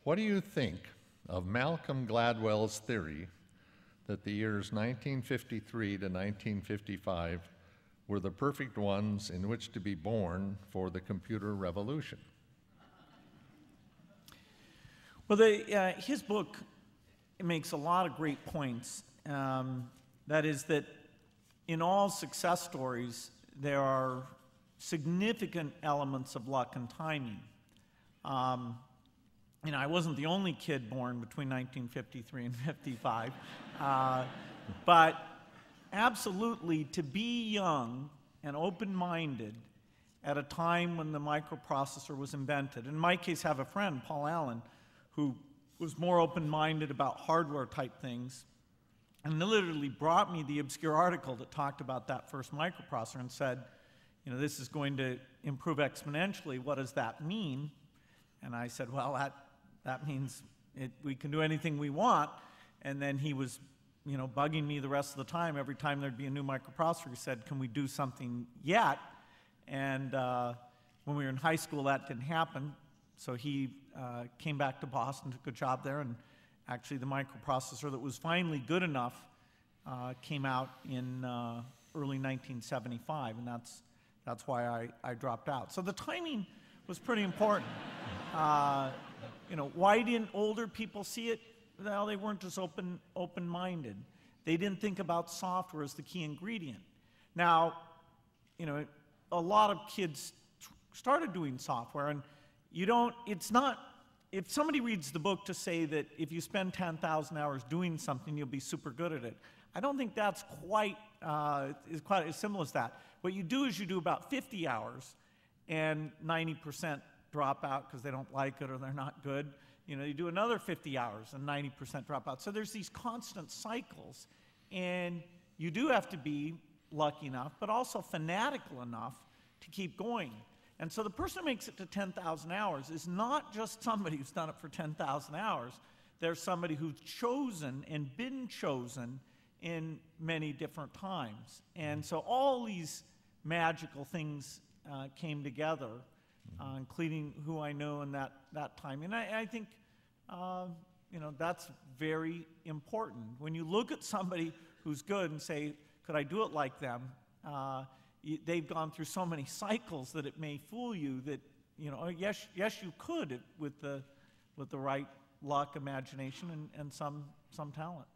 What do you think of Malcolm Gladwell's theory that the years 1953 to 1955 were the perfect ones in which to be born for the computer revolution? Well, his book makes a lot of great points. That is that in all success stories, there are significant elements of luck and timing. I wasn't the only kid born between 1953 and 55, but absolutely to be young and open-minded at a time when the microprocessor was invented. In my case, I have a friend, Paul Allen, who was more open-minded about hardware-type things, and literally brought me the obscure article that talked about that first microprocessor and said, this is going to improve exponentially. What does that mean? And I said, well, that means we can do anything we want. And then he was, bugging me the rest of the time. Every time there'd be a new microprocessor, he said, can we do something yet? And when we were in high school, that didn't happen. So he came back to Boston, took a job there, and actually the microprocessor that was finally good enough came out in early 1975, and that's why I dropped out. So the timing was pretty important. Why didn't older people see it? Well, they weren't as open-minded. They didn't think about software as the key ingredient. Now, a lot of kids started doing software, and if somebody reads the book to say that if you spend 10,000 hours doing something, you'll be super good at it, I don't think that's quite as simple as that. What you do is you do about 50 hours, and 90% drop out because they don't like it or they're not good. You do another 50 hours and 90% drop out. So there's these constant cycles, and you do have to be lucky enough, but also fanatical enough to keep going. And so the person who makes it to 10,000 hours is not just somebody who's done it for 10,000 hours. There's somebody who's chosen and been chosen in many different times. And so all these magical things came together, including who I know in that time. And I think that's very important. When you look at somebody who's good and say, could I do it like them? They've gone through so many cycles that it may fool you that, yes, you could with the right luck, imagination, and some talent.